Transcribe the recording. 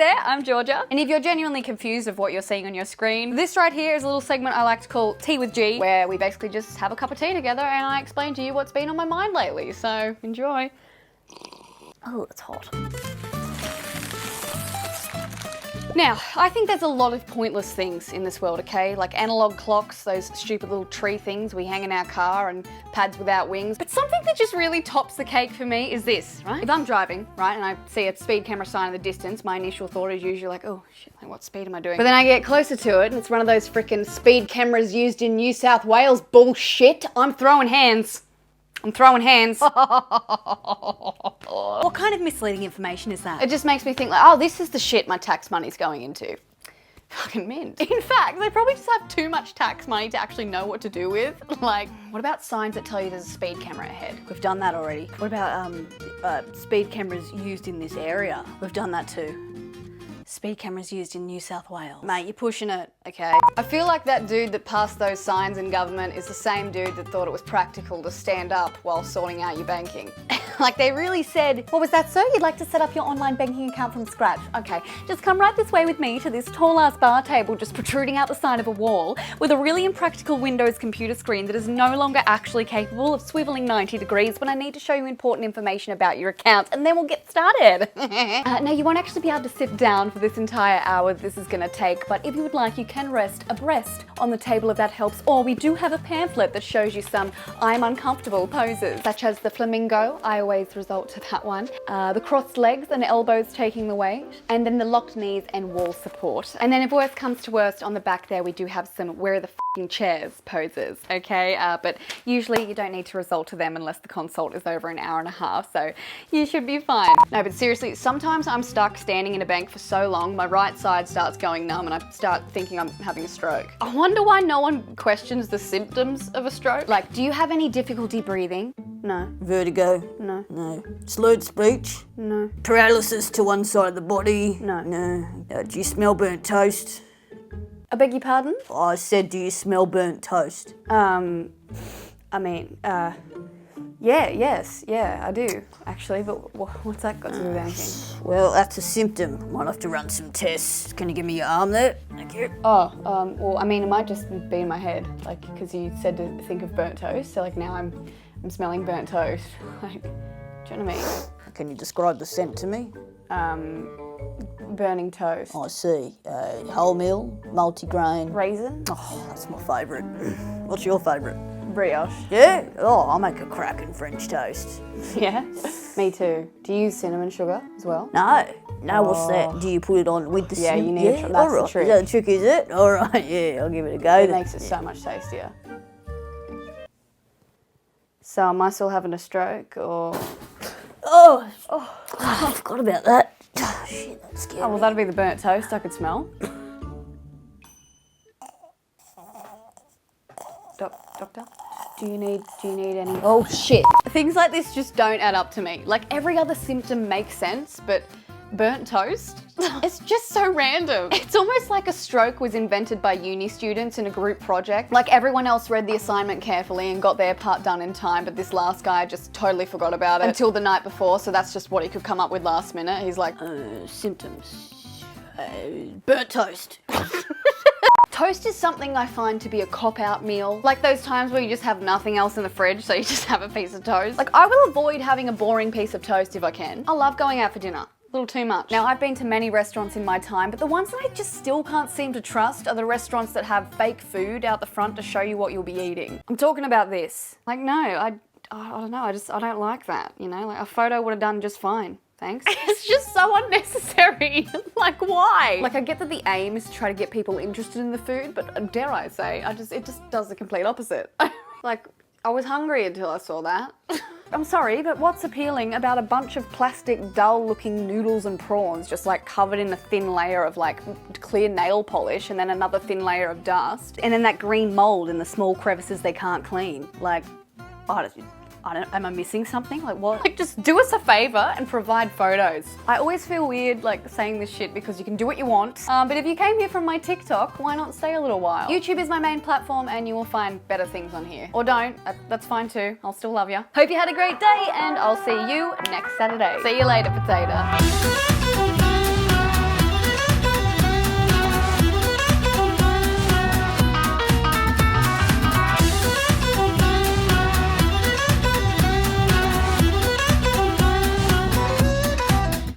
there, I'm Georgia. And if you're genuinely confused of what you're seeing on your screen, this right here is a little segment I like to call Tea with G, where we basically just have a cup of tea together and I explain to you what's been on my mind lately. So enjoy. Oh, it's hot. Now, I think there's a lot of pointless things in this world, okay? Like analog clocks, those stupid little tree things we hang in our car, and pads without wings. But something that just really tops the cake for me is this, right? If I'm driving, right, and I see a speed camera sign in the distance, my initial thought is usually like, oh shit, like what speed am I doing? But then I get closer to it and it's one of those freaking speed cameras used in New South Wales bullshit. I'm throwing hands. I'm throwing hands. What kind of misleading information is that? It just makes me think like, oh, this is the shit my tax money's going into. Fucking mint. In fact, they probably just have too much tax money to actually know what to do with. Like, what about signs that tell you there's a speed camera ahead? We've done that already. What about speed cameras used in this area? We've done that too. Speed cameras used in New South Wales. Mate, you're pushing it, okay? I feel like that dude that passed those signs in government is the same dude that thought it was practical to stand up while sorting out your banking. Like they really said, what was that, sir? You'd like to set up your online banking account from scratch? Okay, just come right this way with me to this tall ass bar table just protruding out the side of a wall with a really impractical Windows computer screen that is no longer actually capable of swiveling 90 degrees when I need to show you important information about your account, and then we'll get started. Now you won't actually be able to sit down for this entire hour this is gonna take, but if you would like, you can rest abreast on the table if that helps, or we do have a pamphlet that shows you some I'm uncomfortable poses, such as the flamingo. I always resort to that one. The crossed legs and elbows taking the weight, and then the locked knees and wall support. And then if worst comes to worst, on the back there we do have some where are the f***ing chairs poses, okay? But usually you don't need to resort to them unless the consult is over an hour and a half, so you should be fine. No, but seriously, sometimes I'm stuck standing in a bank for so long, my right side starts going numb and I start thinking I'm having a stroke. I wonder why no one questions the symptoms of a stroke. Like, do you have any difficulty breathing? No. Vertigo? No. No. Slurred speech? No. Paralysis to one side of the body? No. No. Do you smell burnt toast? I beg your pardon? I said, do you smell burnt toast? I mean, yeah, I do, actually, but what's that got to do with anything? Well, that's a symptom. Might have to run some tests. Can you give me your arm there? Thank you. Oh, well, I mean, it might just be in my head, like, because you said to think of burnt toast, so like now I'm smelling burnt toast. Like, do you know what I mean? Can you describe the scent to me? Burning toast. I see. Wholemeal, multigrain. Raisin? Oh, that's my favourite. What's your favourite? Brioche. Yeah? Oh, I'll make a cracking French toast. Yeah? Me too. Do you use cinnamon sugar as well? No. No, what's that? Do you put it on with the Yeah, cinnamon? you need to, that's the trick. Is that the trick, is it? All right, yeah, I'll give it a go. It makes it so much tastier. So am I still having a stroke, or? Oh, I forgot about that. Oh, shit, that's scary. Oh, well, that'd be the burnt toast I could smell. Doctor? Do you need any? Oh shit. Things like this just don't add up to me. Like every other symptom makes sense, but burnt toast? It's just so random. It's almost like a stroke was invented by uni students in a group project. Like everyone else read the assignment carefully and got their part done in time, but this last guy just totally forgot about it until the night before, so that's just what he could come up with last minute. He's like, symptoms. Burnt toast. toast is something I find to be a cop-out meal. Like those times where you just have nothing else in the fridge, so you just have a piece of toast. Like I will avoid having a boring piece of toast if I can. I love going out for dinner. A little too much. Now, I've been to many restaurants in my time, but the ones that I just still can't seem to trust are the restaurants that have fake food out the front to show you what you'll be eating. I'm talking about this. Like, no, I don't know, I don't like that, you know? Like, a photo would have done just fine. Thanks. It's just so unnecessary. Like, why? Like, I get that the aim is to try to get people interested in the food, but dare I say, it just does the complete opposite. Like, I was hungry until I saw that. I'm sorry, but what's appealing about a bunch of plastic, dull-looking noodles and prawns just like covered in a thin layer of like clear nail polish and then another thin layer of dust, and then that green mold in the small crevices they can't clean? Like, am I missing something? Like what? Like just do us a favor and provide photos. I always feel weird like saying this shit because you can do what you want. But if you came here from my TikTok, why not stay a little while? YouTube is my main platform and you will find better things on here. Or don't, that's fine too. I'll still love you. Hope you had a great day and I'll see you next Saturday. See you later, potato.